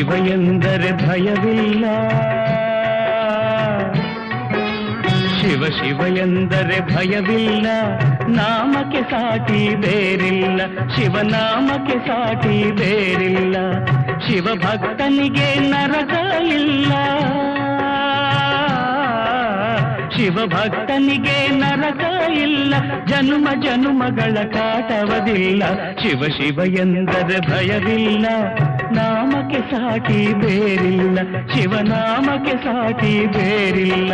ಶಿವ ಎಂದರೆ ಭಯವಿಲ್ಲ, ಶಿವ ಶಿವ ಎಂದರೆ ಭಯವಿಲ್ಲ, ನಾಮಕ್ಕೆ ಸಾಟಿ ಬೇರಿಲ್ಲ, ಶಿವನಾಮಕ್ಕೆ ಸಾಟಿ ಬೇರಿಲ್ಲ, ಶಿವ ಭಕ್ತನಿಗೆ ನರಕ ಇಲ್ಲ, ಶಿವ ಭಕ್ತನಿಗೆ ನರಕ ಇಲ್ಲ, ಜನುಮ ಜನುಮಗಳ ಕಾಟವದಿಲ್ಲ, ಶಿವ ಶಿವ ಎಂದರೆ ಭಯವಿಲ್ಲ, ನಾಮಕ್ಕೆ ಸಾಟಿ ಬೇರಿಲ್ಲ, ಶಿವನಾಮಕ್ಕೆ ಸಾಟಿ ಬೇರಿಲ್ಲ.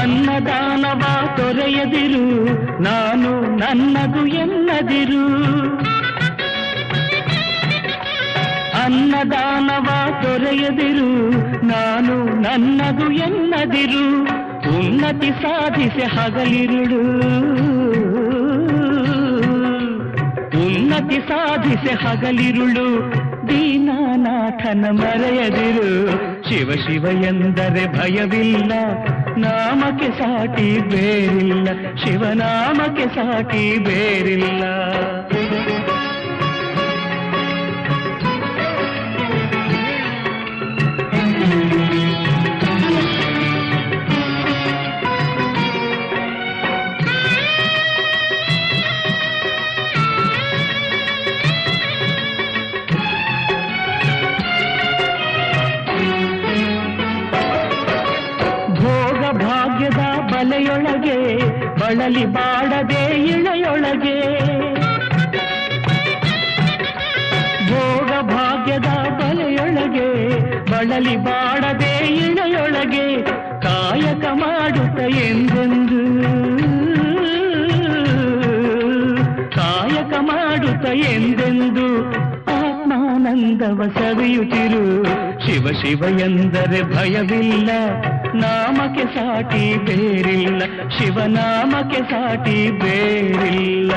ಅನ್ನದಾನವ ತೊರೆಯದಿರು, ನಾನು ನನ್ನದು ಎನ್ನದಿರು, ಅನ್ನದಾನವ ತೊರೆಯದಿರು, ನಾನು ನನ್ನದು ಎನ್ನದಿರು, ಉನ್ನತಿ ಸಾಧಿಸಿ ಹಗಲಿರುಳು, ಉನ್ನತಿ ಸಾಧಿಸಿ ಹಗಲಿರುಳು, ದೀನಾನಾಥನ ಮರೆಯದಿರು, ಶಿವ ಶಿವ ಎಂದರೆ ಭಯವಿಲ್ಲ, ನಾಮಕ್ಕೆ ಸಾಟಿ ಬೇರಿಲ್ಲ, ಶಿವನಾಮಕ್ಕೆ ಸಾಟಿ ಬೇರಿಲ್ಲ. ಭಾಗ್ಯದ ಬಲೆಯೊಳಗೆ ಬಳಲಿ ಬಾಡದೆ ಇಳೆಯೊಳಗೆ, ಭೋಗ ಭಾಗ್ಯದ ಬಲೆಯೊಳಗೆ ಬಳಲಿ ಬಾಡದೆ ಇಳೆಯೊಳಗೆ, ಕಾಯಕ ಮಾಡುತ್ತ ಎಂದೆಂದು, ಕಾಯಕ ಮಾಡುತ್ತ ಎಂದೆಂದು ಆತ್ಮಾನಂದವ ಸವಿಯುತ್ತಿರು, ಶಿವ ಶಿವ ಎಂದರೆ ಭಯವಿಲ್ಲ, ನಾಮಕ್ಕೆ ಸಾಟಿ ಬೇರಿಲ್ಲ, ಶಿವನಾಮಕ್ಕೆ ಸಾಟಿ ಬೇರಿಲ್ಲ.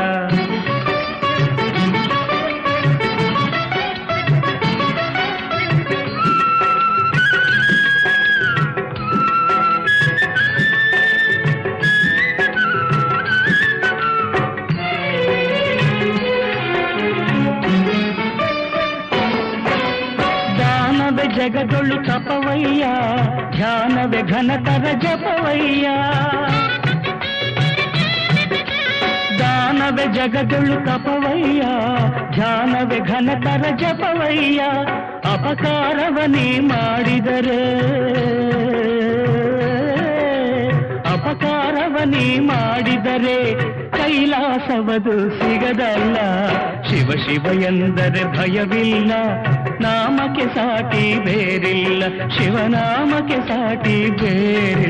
ದಾನವೇ ಜಗದೊಳು ತಪವಯ್ಯ, ಧ್ಯಾನವೇ ಘನತರ ಜಪವಯ್ಯ, ದಾನವೇ ಜಗದೊಳು ತಪವಯ್ಯ, ಧ್ಯಾನವೇ ಘನತರ ಜಪವಯ್ಯ, ಅಪಕಾರವನೇ ಮಾಡಿದರೆ, ಅಪಕಾರವನೇ ಮಾಡಿದರೆ ಕೈಲಾಸವದು ಸಿಗದಲ್ಲ, ಶಿವ ಶಿವ ಎಂದರೆ ಭಯವಿಲ್ಲ, ನಾಮಕ್ಕೆ ಸಾಟಿ ಬೇರಿಲ್ಲ, ಶಿವನಾಮಕ್ಕೆ ಸಾಟಿ ಬೇರಿಲ್ಲ.